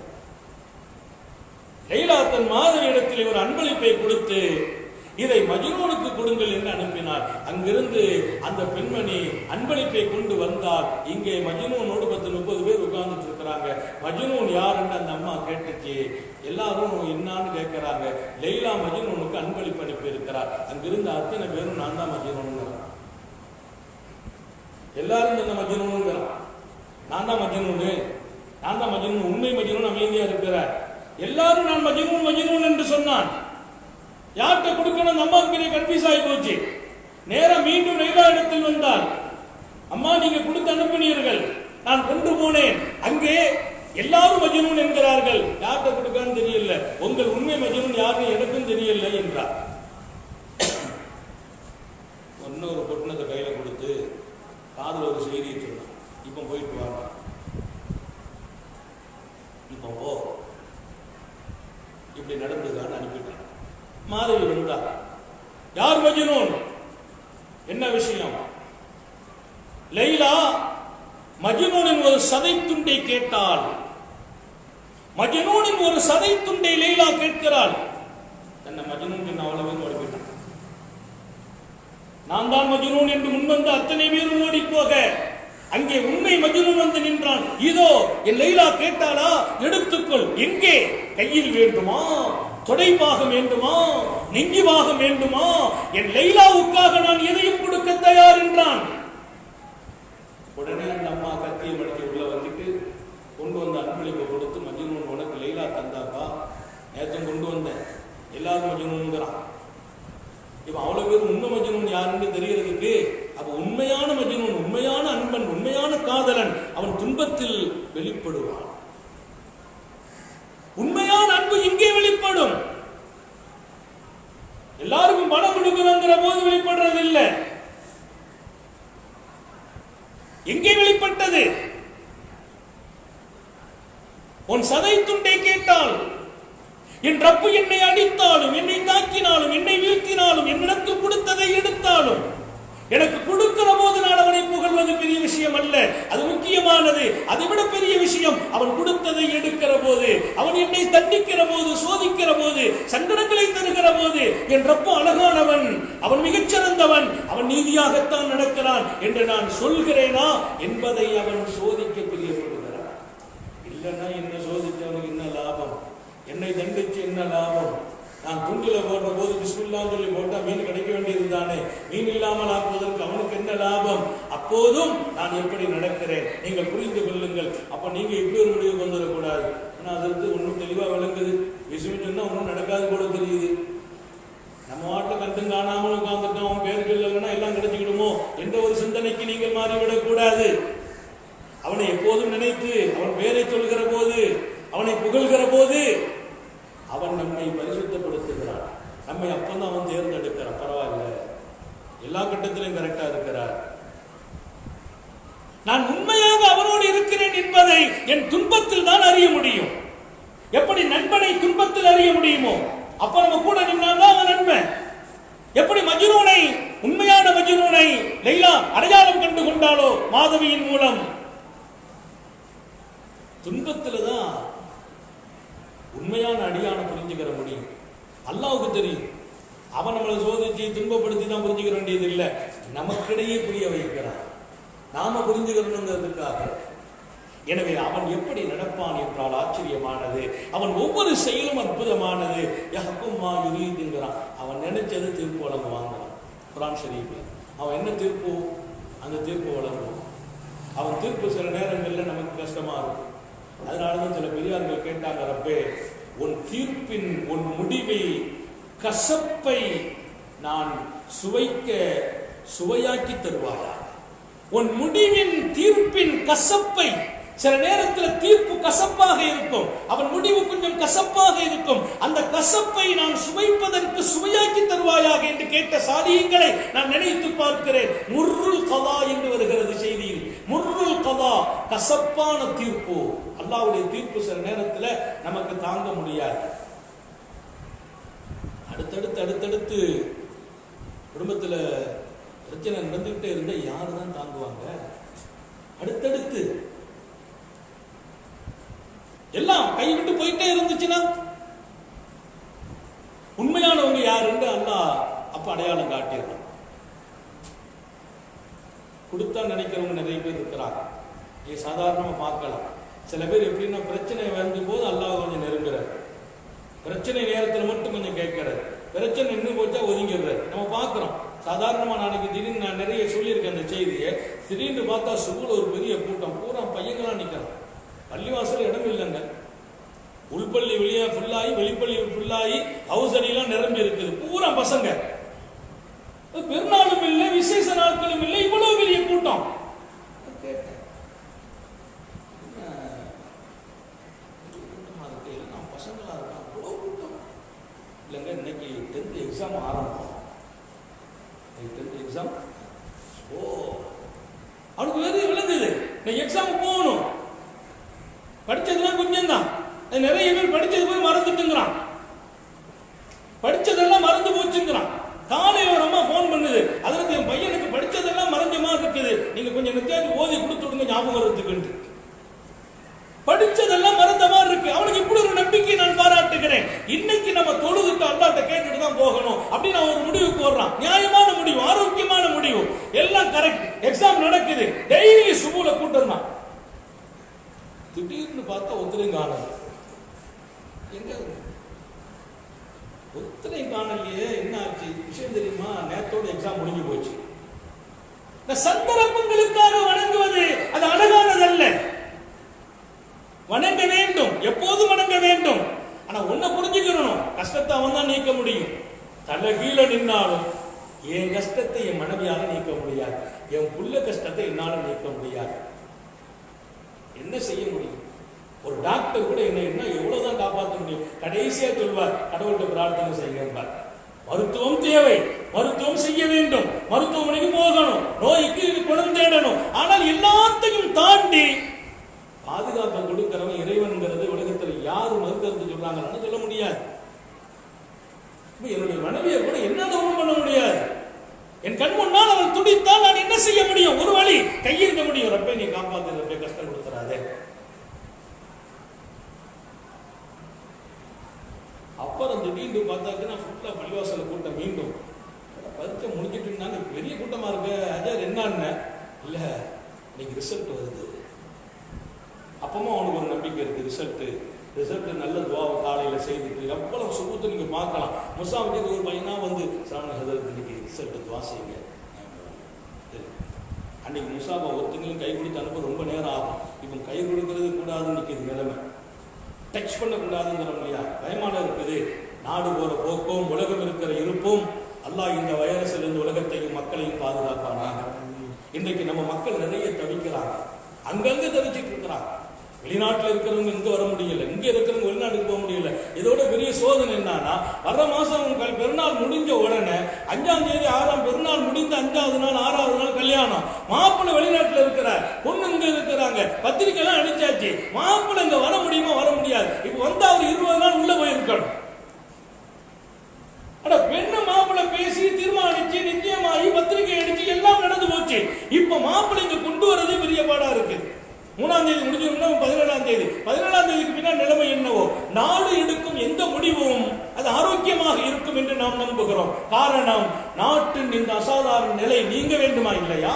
லைலா தன் மாதவி இடத்திலே ஒரு அன்பளிப்பை கொடுத்து இதை மஜ்னூனுக்கு கொடுங்கள் என்று அனுப்பினார். அங்கிருந்து அந்த பெண்மணி அன்பளிப்பை கொண்டு வந்தால் இங்கே மஜ்னூனோடு 10-30 பேர் உட்கார்ந்துட்டு இருக்கிறாங்க. மஜ்னூன் யாருன்னு அந்த அம்மா கேட்டுச்சு. எல்லாரும் என்னான்னு கேட்கிறாங்க. லைலா மஜ்னூனுக்கு அன்பளிப்பு அனுப்பி இருக்கிறார். அங்கிருந்து அத்தனை பேரும் நான் தான் மஜ்னூன். எல்லாரும் இந்த மஜ்னூன், நான் தான் மஜ்னூன், நான் தான் மஜ்னூன். உண்மை மஜ்னூன் அமைதியா இருக்கிறார். எல்லாரும் நான் மஜ்னூன் மஜ்னூன் என்று சொன்னான். யார்கிட்ட கொடுக்கணும் அம்மாவுக்கு பெரிய கன்ஃபியூஸ் ஆகி போச்சு. நேரம் மீண்டும் லைலா இடத்தில் வந்தார். அம்மா, நீங்க கொடுத்து அனுப்பினீர்கள், நான் கொண்டு போனேன். அங்கே எல்லாரும் மஜ்னூன் என்கிறார்கள். யார்கிட்ட கொடுக்கன்னு தெரியல. உங்கள் உண்மை மஜ்னூன் யாருன்னு எனக்கும் தெரியல என்றார். இன்னொரு பொட்டணத்தை கையில கொடுத்து காதுல ஒரு செய்தியை சொன்னான். இப்ப போயிட்டு வாங்க, இப்ப போ, இப்படி நடந்துதான் அனுப்பிட்டான். மாதவி வந்தார். யார் மஜ்னூன், என்ன விஷயம்? லைலா மஜ்னூனின் ஒரு சதை துண்டை கேட்டாள். மஜ்னூனின் ஒரு சதை துண்டை லைலா கேட்கிறாள். தன்னை மஜ்னூன் அவ்வளவு ஓடிவிட்டான். நான் தான் மஜ்னூன் என்று முன்வந்த அத்தனை பேரும் ஓடி போக அங்கே உண்மை மஜ்னூன் வந்து நின்றான். இதோ என் லைலா கேட்டாளா, எடுத்துக்கொள். எங்கே? கையில் வேண்டுமா, தொடைபாகம் வேண்டுமா, நெஞ்சு பாகம் வேண்டுமா? என் லைலாவுக்காக நான் எதையும் கொடுக்க தயார் என்றான். உடனே அந்த அம்மா கத்தியை மடக்கி உள்ள வந்துட்டு கொண்டு வந்த அன்பளிப்பை கொடுத்து, மஜ்னூன் உனக்கு லைலா தந்தாப்பா, நேற்று கொண்டு வந்தேன். எல்லாரும் மஜ்னூன்ங்கிறான். இப்ப அவ்வளவு பேர் உண்மை மஜ்னூன் யாருன்னு தெரியறதுக்கு, அப்ப உண்மையான மஜ்னூன், உண்மையான அன்பன், உண்மையான காதலன் அவன் துன்பத்தில் வெளிப்படுவான். உண்மையான அன்பு இங்கே வெளிப்படும். எல்லாருக்கும் பணம் கொடுக்கிறோங்கிற போது வெளிப்படுறது இல்லை. எங்கே வெளிப்பட்டது? உன் சதை துண்டை கேட்டால், என் ரப்பு என்னை அடித்தாலும், என்னை தாக்கினாலும், என்னை வீழ்த்தினாலும், என்னிடத்தில் கொடுத்ததை எடுத்தாலும், எனக்கு கொடுக்கிற போது நான் அவனை புகழ்வது பெரிய விஷயம் அல்ல, அது முக்கியமானது. அதை விட பெரிய விஷயம் அவன் கொடுத்ததை எடுக்கிற போது, அவன் என்னை தண்டிக்கிற போது, சோதிக்கிற போது, சங்கடங்களை தருகிற போது, என் ரப்பு அழகானவன், அவன் மிகச்சிறந்தவன், அவன் நீதியாகத்தான் நடக்கிறான் என்று நான் சொல்கிறேனா என்பதை அவன் சோதிக்க பிரியப்படுகிறான். இல்லைன்னா என்ன சோதித்தவனுக்கு என்ன லாபம்? என்னை தண்டிச்சு என்ன லாபம்? நான் துண்டில போடுற போது பிஸ்மில்லான்னு சொல்லி போட்டா மீன் கிடைக்க வேண்டியது தானே. மீன் இல்லாமல் ஆக்குவதற்கு அவனுக்கு என்ன லாபம்? அப்போதும் நான் எப்படி நடக்கிறேன் நீங்கள் புரிந்து கொள்ளுங்கள். அப்ப நீங்க இப்படி ஒரு முடிவுக்கு வந்துடக்கூடாது. ஆனா அதற்கு ஒன்றும் தெளிவா விளங்குது. விசுமிச்சுன்னா ஒன்றும் நடக்காது போல தெரியுது. நம்ம வாட்டை கண்டும் காணாமல் உட்கார்ந்துட்டோம், அவன் பேருக்கு இல்லைன்னா எல்லாம் கிடைச்சிக்கிடுமோ என்ற ஒரு சிந்தனைக்கு நீங்கள் மாறிவிடக் கூடாது. அவனை எப்போதும் நினைத்து அவன் பேரை சொல்கிற போது, அவனை புகழ்கிற போது அவன் நம்மை பரிசுத்தப்படுத்துகிறான். நம்மை அப்பதான் அவன் தேர்ந்தெடுக்கிறான். பரவாயில்ல, எல்லா கட்டத்திலும் கரெக்டா இருக்கிறார். நான் உண்மையாக அவனோடு இருக்கிறேன் என்பதை என் துன்பத்தில் தான் அறிய முடியும். எப்படி நண்பனை துன்பத்தில் அறிய முடியுமோ அப்ப நம்ம கூட நின்றால் அவன் நண்பன். எப்படி மஜ்னூனை, உண்மையான மஜ்னூனை லைலா அடையாளம் கண்டு கொண்டாலோ மாதவியின் மூலம், துன்பத்தில் தான் உண்மையான அடியான புரிஞ்சுக்கிற முடியும். அல்லாஹ்வுக்கு தெரியும். அவன் நம்மளை சோதிச்சு துன்பப்படுத்தி தான் புரிஞ்சுக்கிற வேண்டியது இல்லை, நமக்கிடையே புரிய வைக்கிறான், நாம புரிஞ்சுக்கிறோங்கிறதுக்காக. எனவே அவன் எப்படி நடப்பான் என்றால் ஆச்சரியமானது. அவன் ஒவ்வொரு செயலும் அற்புதமானது. யஹ்கும் மா யுரீதுங்கிறான். அவன் நினைச்சது தீர்ப்பு வழங்குவாங்கிறான். குர்ஆன் ஷரீஃப்ல. அவன் என்ன தீர்ப்பு, அந்த தீர்ப்பு வழங்குவோம். அவன் தீர்ப்பு சில நேரங்களில் நமக்கு கஷ்டமா இருக்கும். அதனாலதான் சில பெரியார்கள் கேட்டாங்க, ரப்பே உன் தீர்ப்பின் உன் முடிவில் கசப்பை நான் சுவையாக்கி தருவாயா. உன் முடிவின் தீர்ப்பின் கசப்பை, சில நேரத்தில் தீர்ப்பு கசப்பாக இருக்கும், அவன் முடிவு கொஞ்சம் கசப்பாக இருக்கும், அந்த கசப்பை நான் சுவைப்பதற்கு சுவையாக்கி தருவாயாக என்று கேட்ட சாலிஹீன்களை நான் நினைத்து பார்க்கிறேன். முர்ருல் கதா என்று வருகிறது செய்தியில். முர்ருல் கதா, கசப்பான தீர்ப்பு. அல்லாஹ்வுடைய தீர்ப்பு சில நேரத்தில் நமக்கு தாங்க முடியாது. அடுத்தடுத்து குடும்பத்தில் பிரச்சனை நடந்துகிட்டே இருந்தா யாரு தான் தாங்குவாங்க? அடுத்தடுத்து எல்லாம் கைவிட்டு போயிட்டே இருந்துச்சுன்னா உண்மையானவங்க யாருன்னு அல்லாஹ் அப்ப அடையாளம் காட்டிடுறான். கொடுத்தா நினைக்கிறவங்க நிறைய பேர் இருக்கிறாங்க. நீ சாதாரணமா பார்க்கலாம். சில பேர் எப்படின்னா பிரச்சனை வந்து போது அல்லாஹ் கொஞ்சம் நெருங்குறாரு, பிரச்சனை நேரத்தில் மட்டும் கொஞ்சம் கேட்கிறாரு, பிரச்சனை இன்னும் போச்சா ஒதுங்கிடுறாரு. நம்ம பார்க்கிறோம். சாதாரணமா நாளைக்கு திடீர்னு நான் நிறைய சொல்லியிருக்கேன் அந்த செய்தியை. திடீர்னு பார்த்தா சுகுல ஒரு பெரிய கூட்டம், பூரா பையங்களா நிற்கிறான். பள்ளிவாசல் இடம் இல்லைங்க. உள்பள்ளி வெளியே ஃபுல்லாகி, வெளிப்பள்ளி ஃபுல்லாகி, ஹவுஸ் அடியெல்லாம் நிரம்பி இருக்குது, பூரா பசங்க. பெருநாளும் இல்லை, விசேஷ நாட்களும் இல்லை, இவ்வளவு பெரிய கூட்டம். கூட்டமா இருக்கு, எல்லாம் பசங்களா இருக்கான், இவ்வளவு கூட்டம் இல்லைங்க. இன்னைக்கு 10th எக்ஸாம் ஆரம்பம். 10th எக்ஸாம், அவனுக்கு வேறு விளங்குது, நான் எக்ஸாம் போகணும். படிச்சதெல்லாம் கொஞ்சம் தான், நிறைய பேர் படிச்சது போய் மறந்துட்டுங்கிறான், படிச்சதெல்லாம் மறந்து போச்சுங்கிறான். காலையில ஒரு அம்மா போன் பண்ணுது, அதற்கு என் பையனுக்கு படிச்சதெல்லாம் மறந்த மாதிரி இருக்குது, நீங்க கொஞ்சம் நித்தியாவது ஓதி கொடுத்து விடுங்க ஞாபகம் வர்றதுக்கு. படிச்சதெல்லாம் மறந்த மாதிரி இருக்கு. அவனுக்கு இப்படி ஒரு நம்பிக்கை நான் பாராட்டுகிறேன். இன்னைக்கு நம்ம தொழுதுட்டு அல்லாஹ்ட்ட கேட்டுட்டு தான் போகணும் அப்படின்னு அவன் ஒரு முடிவுக்கு வர்றான். நியாயமான முடிவு, ஆரோக்கியமான முடிவு, எல்லாம் கரெக்ட். எக்ஸாம் நடக்குது, டெய்லி சுபூல கூட்டம் தான். திடீர்னு பார்த்தா ஒருத்தரையும் காணல. எங்க ஒருத்தரையும் காணலையே, என்ன ஆச்சு விஷயம் தெரியுமா? நேத்தோட எக்ஸாம் முடிஞ்சு போச்சு. இந்த சந்தர்ப்பங்களுக்காக வணங்குவது அது அழகானதல்ல. வணங்க வேண்டும், எப்போதும் வணங்க வேண்டும். ஆனா ஒன்ன புரிஞ்சுக்கணும், கஷ்டத்தை அவன் தான் நீக்க முடியும். தலைகீழ நின்னாலும் என் கஷ்டத்தை என் மனைவியால நீக்க முடியாது, என் புள்ள கஷ்டத்தை என்னால நீக்க முடியாது. என்ன செய்ய முடியும்? ஒரு டாக்டர் கூட என்ன எவ்வளவுதான் காப்பாற்ற முடியும்? கடைசியா சொல்வார், கடவுள்கிட்ட பிரார்த்தனை செய்கிறார். மருத்துவம் தேவை, மருத்துவம் செய்ய வேண்டும், மருத்துவமனைக்கு போகணும், நோய்க்கு குணம் தேடணும். ஆனால் எல்லாத்தையும் தாண்டி பாதுகாப்பு கொடுக்கிறவன் இறைவன்கிறது உலகத்தில் யாரும் மறுக்கிறது சொல்றாங்கன்னு சொல்ல முடியாது. என்னுடைய மனைவியை கூட என்னால ஒண்ணும் பண்ண முடியாது. என் கண் முன்னால் அவள் துடித்தால் நான் என்ன செய்ய முடியும்? ஒரு வழி, கையெழுத்த முடியும், ரப்பே நீ காப்பாத்து, ரப்பே கஷ்டம் கொடுத்துறாதே. அப்புறம் திடீர்னு பார்த்தாச்சுன்னா ஃபுல்லா பள்ளிவாசல கூட்டம். மீண்டும் பரீட்சை முடிஞ்சிட்டு இருந்தாங்க, பெரிய கூட்டமா இருக்கு. அஜர் என்னன்னு இல்ல, இன்னைக்கு ரிசல்ட் வருது. அப்பமா அவனுக்கு ஒரு நம்பிக்கை இருக்கு, ரிசல்ட் நல்ல துவாவை காலையில செய்துட்டு எவ்வளவு சுபத்தை நீங்க பார்க்கலாம். முசாவுக்கு ஒரு பையனா வந்து சாமி ஹதரத் இன்னைக்கு ரிசல்ட் துவா செய்யுங்க. அன்னைக்கு முசாபா ஒருத்தங்களும் கை கொடுத்து அனுப்ப ரொம்ப நேரம் ஆகும். இப்போ கை கொடுக்கறது கூடாதுன்னு நிற்கிது நிலைமை, டச் பண்ணக்கூடாதுங்கிறோம் இல்லையா? பயமான இருக்குது. நாடு போற போக்கும் உலகம் இருக்கிற இருப்பும் அல்லாஹ் இந்த வைரஸிலிருந்து உலகத்தையும் மக்களையும் பாதுகாப்பானாங்க. இன்றைக்கு நம்ம மக்கள் நிறைய தவிக்கிறாங்க, அங்கங்க தவிச்சிட்டு இருக்கிறாங்க. வெளிநாட்டில் இருக்கிறவங்க இங்க வர முடியல, இங்க இருக்கிறவங்க வெளிநாட்டுக்கு போக முடியல. இதோட பெரிய சோதனை என்னன்னா, வர்ற மாசம் பெருநாள் முடிஞ்ச உடனே 5ஆம் தேதி 6ஆம் பெருநாள் முடிந்த 5வது நாள் 6வது நாள் கல்யாணம். மாப்பிள்ளை வெளிநாட்டுல இருக்கிறார், பொண்ணு இங்க இருக்கிறாங்க, பத்திரிக்கை எல்லாம் அடிச்சாச்சு. மாப்பிள்ளை இங்க வர முடியுமா? வர முடியாது. இப்ப வந்து அவர் 20 நாள் உள்ள போயிருக்கணும். ஆனா பெண்ணு மாப்பிள்ளை பேசி தீர்மானிச்சு நிச்சயமாகி பத்திரிகை அடிச்சு எல்லாம் நடந்து போச்சு. இப்ப மாப்பிள்ளை இங்க கொண்டு வரதே பெரிய பாடா இருக்கு. 3ஆம் தேதி முடிஞ்சோம்னா 17ஆம் தேதி, 17ஆம் தேதிக்கு பின்னால் நிலைமை என்னவோ? நாடு எடுக்கும் எந்த முடிவும் அது ஆரோக்கியமாக இருக்கும் என்று நாம் நம்புகிறோம். காரணம், நாட்டின் இந்த அசாதாரண நிலை நீங்க வேண்டுமா இல்லையா?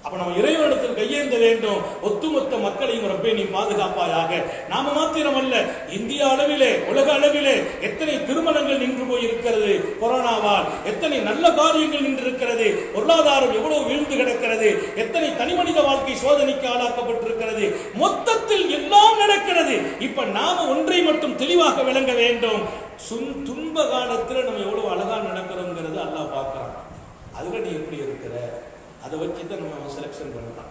அப்ப நம்ம இறைவனிடத்தில் கையேந்த வேண்டும். ஒட்டுமொத்த மக்களையும் ரப்பே நீ பாதுகாப்பாயாக. நாம மாத்திரமல்ல, இந்திய அளவிலே உலக அளவிலே எத்தனை எத்தனை திருமணங்கள் நின்று போயிருக்கிறது கொரோனாவால், எத்தனை நல்ல காரியங்கள் நின்றிருக்கிறது, பொருளாதாரம் எவ்வளவு வீழ்ந்து கிடக்கிறது, எத்தனை தனிமனித வாழ்க்கை சோதனைக்கு ஆளாக்கப்பட்டிருக்கிறது, மொத்தத்தில் எல்லாம் நடக்கிறது. இப்ப நாம ஒன்றை மட்டும் தெளிவாக விளங்க வேண்டும், துன்ப காலத்தில் நம்ம எவ்வளவு அழகா நடக்கிறோங்கிறது அல்லாஹ் பார்க்கிறான். அதுல நீ எப்படி இருக்கிற, அதை வச்சுதான் நம்ம செலக்ஷன் பண்ணலாம்.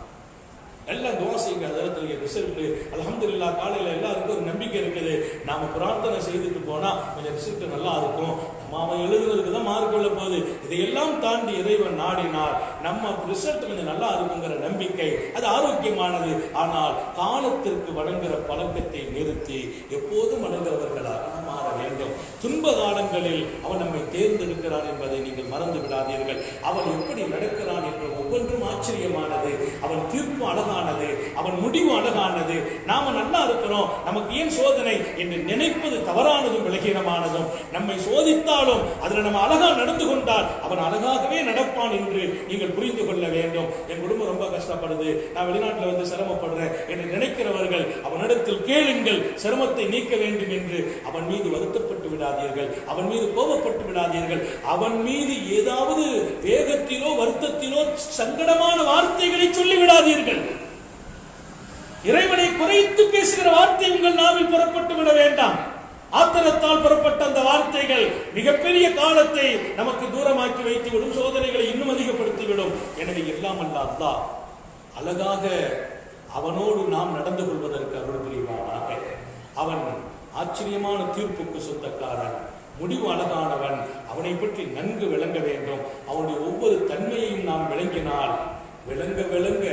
எல்லாம் தோசைங்க, அதற்கு ரிசல்ட் அல்ஹம்துலில்லாஹ். காலையில் எல்லாருக்கும் ஒரு நம்பிக்கை இருக்குது, நாம பிரார்த்தனை செய்துட்டு போனா கொஞ்சம் ரிசல்ட் நல்லா இருக்கும், அவன் எழுதுறதுக்கு தான் மார்க் உள்ள போகுது. இதையெல்லாம் தாண்டி இறைவன் நாடினால் நம்ம ரிசல்ட் கொஞ்சம் நல்லா இருக்குங்கிற நம்பிக்கை, அது ஆரோக்கியமானது. ஆனால் காலத்திற்கு வழங்குகிற பழக்கத்தை நிறுத்தி எப்போதும் வழங்குறவர்களாக மாற வேண்டும். துன்ப காலங்களில் அவன் நம்மை தேர்ந்தெடுக்கிறான் என்பதை நீங்கள் மறந்து விடாதீர்கள். அவன் எப்படி நடக்கிறான் என்று ஒவ்வொன்றும் ஆச்சரியமானது. அவன் தீர்ப்பு அழகானது, அவன் முடிவு அழகானது. நாம நல்லா இருக்கிறோம், நமக்கு ஏன் சோதனை என்று நினைப்பது தவறானதும் விலகீனமானதும். நம்மை சோதித்தாலும் அதில் நம்ம அழகா நடந்து கொண்டால் அவன் அழகாகவே நடப்பான் என்று நீங்கள் புரிந்து கொள்ள வேண்டும். என் குடும்பம் ரொம்ப கஷ்டப்படுது, நான் வெளிநாட்டில் வந்து சிரமப்படுறேன் என்று நினைக்கிறவர்கள் அவனிடத்தில் கேளுங்கள், சிரமத்தை நீக்க வேண்டும் என்று. அவன் மீது வருத்தப்பட்டு விடாதீர்கள், அவன் மீது கோபப்பட்டு விடாதீர்கள். அவன் மீது ஏதாவது வேகத்திலோ வருத்தத்திலோ சங்கடமான வார்த்தைகளை சொல்லி விடாதீர்கள். இறைவனை குறைத்து பேசுகிற வார்த்தை உங்கள் நாவில் புறப்பட்டு விட வேண்டாம். ஆத்திரத்தால் புறப்பட்ட அந்த வார்த்தைகள் மிகப்பெரிய காலத்தை நமக்கு தூரமாக்கி வைத்துவிடும், சோதனைகளை இன்னும் அதிகப்படுத்திவிடும். எனவே எல்லாம் அல்ல அல்லாஹ் அழகாக அவனோடு நாம் நடந்து கொள்வதற்கு அருள் புரிவானாக. அவன் ஆச்சரியமான தீர்ப்புக்கு சொந்தக்காரன், முடிவு அழகானவன். அவனை பற்றி நன்கு விளங்க வேண்டும். அவனுடைய ஒவ்வொரு தன்மையையும் நாம் விளங்கினால் விளங்க விளங்க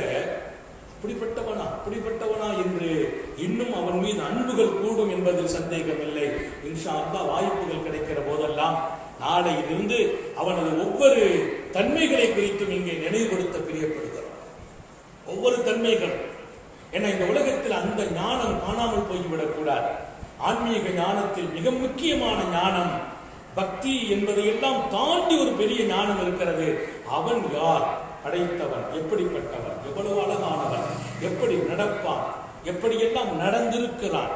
அப்படிப்பட்டவனா என்று இன்னும் அவன் மீது அன்புகள் கூடும் என்பதில் சந்தேகம் இல்லை. இன்ஷா அல்லாஹ் வாய்ப்புகள் கிடைக்கிற போதெல்லாம் நாளையிலிருந்து அவனது ஒவ்வொரு தன்மைகளை குறித்தும் இங்கே நினைவுபடுத்த பிரியப்படுகிறான். ஒவ்வொரு தன்மைகளும் ஏன்னா இந்த உலகத்தில் அந்த ஞானம் காணாமல் போய்விடக் கூடாது. ஆன்மீக ஞானத்தில் மிக முக்கியமான ஞானம் பக்தி என்பதையெல்லாம் தாண்டி ஒரு பெரிய ஞானம் இருக்கிறது. அவன் யார், படைத்தவன் எப்படிப்பட்டவன், எவ்வளவு அழகானவன், எப்படி நடப்பான், எப்படியெல்லாம் நடந்திருக்கிறான்,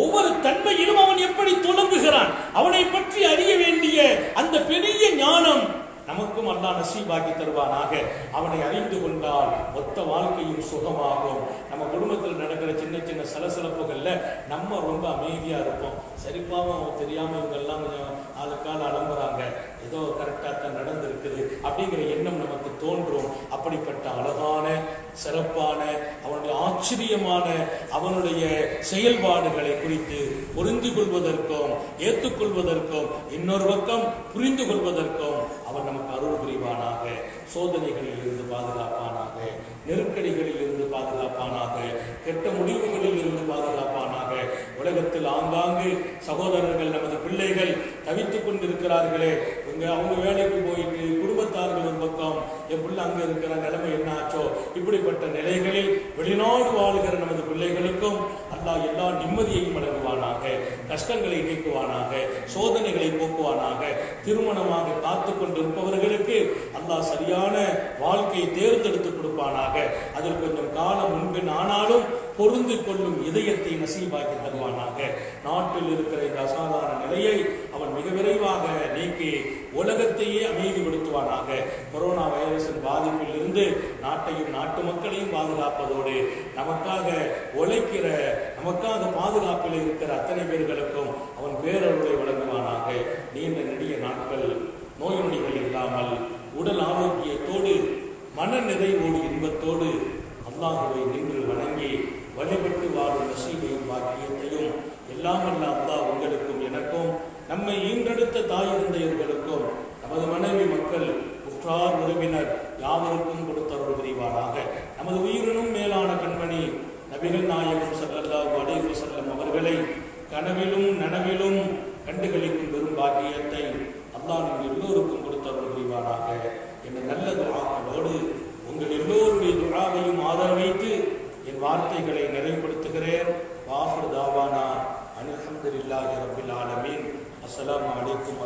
ஒவ்வொரு தன்மையிலும் அவன் எப்படி தொடங்குகிறான், அவனை பற்றி அறிய வேண்டிய அந்த பெரிய ஞானம் நமக்கும் அல்லாஹ் நசீபாக்கி தருவானாக. அவனை அறிந்து கொண்டால் மொத்த வாழ்க்கையும் சுகமாகும். நம்ம குடும்பத்தில் நடக்கிற சின்ன சின்ன சலசலப்புகள்ல நம்ம ரொம்ப அமைதியா இருப்போம். சரிப்பாவும் தெரியாம இவங்கெல்லாம் கொஞ்சம் ஆளுக்கால் அலம்புறாங்க, ஏதோ கரெக்டாக தான் நடந்திருக்குது அப்படிங்கிற எண்ணம் நமக்கு தோன்றும். அப்படிப்பட்ட அழகான சிறப்பான அவனுடைய ஆச்சரியமான அவனுடைய செயல்பாடுகளை குறித்து புரிந்து கொள்வதற்கும் ஏற்றுக்கொள்வதற்கும் இன்னொரு பக்கம் புரிந்து கொள்வதற்கும் அவன் நமக்கு அருள் புரிவானாக. சோதனைகளில் இருந்து பாதுகாப்பானாக, நெருக்கடிகளில் இருந்து பாதுகாப்பானாக, கெட்ட முடிவுகளில் இருந்து பாதுகாப்பானாக. உலகத்தில் ஆங்காங்கு சகோதரர்கள் நமது பிள்ளைகள் தவித்துக் கொண்டிருக்கிறார்களே, அவங்க வேலைக்கு போயிட்டு குடும்பத்தார்கள் ஒரு பக்கம், என் பிள்ளை அங்கே இருக்கிற நிலைமை என்ன ஆச்சோ, இப்படிப்பட்ட நிலைகளில் வெளிநாடு வாழ்கிற நமது பிள்ளைகளுக்கும் அல்லாஹ் எல்லா நிம்மதியையும் வழங்குவானாக, கஷ்டங்களை நீக்குவானாக, சோதனைகளை போக்குவானாக. திருமணமாக காத்து கொண்டிருப்பவர்களுக்கு அல்லாஹ் சரியான வாழ்க்கையை தேர்ந்தெடுத்து கொடுப்பானாக. அதில் கொஞ்சம் காலம் முன்பின் ஆனாலும் பொருந்து கொள்ளும் இதயத்தை நசீபாக்கி தருவானாக. நாட்டில் இருக்கிற இந்த அசாதாரண நிலையை அவன் மிக விரைவாக நீக்கி உலகத்தையே அமைதிப்படுத்துவானாக. கொரோனா வைரஸின் பாதிப்பில் இருந்து நாட்டையும் நாட்டு மக்களையும் பாதுகாப்பதோடு நமக்காக உழைக்கிற, நமக்காக பாதுகாப்பில் இருக்கிற அத்தனை பேர்களுக்கும் அவன் பேரருளை வழங்குவானாக. நீண்ட நெடிய நாட்கள் நோய் நொடிகள் இல்லாமல் உடல் ஆரோக்கியத்தோடு மன நிறைவோடு இன்பத்தோடு அல்லாஹுவை நின்று வணங்கி வழிபட்டு வாழும் நசீபையும் பாக்கியத்தையும் எல்லாம் அல்ல அல்லாஹ் உங்களுக்கும் எனக்கும், நம்மை ஈன்றெடுத்த தாய் தந்தையர்களுக்கும், நமது மனைவி மக்கள் உற்றார் உறவினர் யாவருக்கும் கொடுத்தருள் புரிவாராக. நமது உயிரினும் மேலான கண்மணி நபிகள் நாயகம் ஸல்லல்லாஹு அலைஹி வஸல்லம் அவர்களை கனவிலும் நனவிலும் கண்டுகளிக்கும் பெரும் பாக்கியத்தை அல்லாஹ் நீங்கள் எல்லோருக்கும் கொடுத்தருள் புரிவாராக. என்ற நல்ல துஆக்களோடு உங்கள் எல்லோருடைய துஆவையும் ஆதரவைத்து என் வார்த்தைகளை நிறைவுபடுத்துகிறேன். வாஹிர் தாவானா அல்ஹம்துலில்லாஹி ரப்பில் ஆலமீன். அஸ்ஸலாமு அலைக்கும்.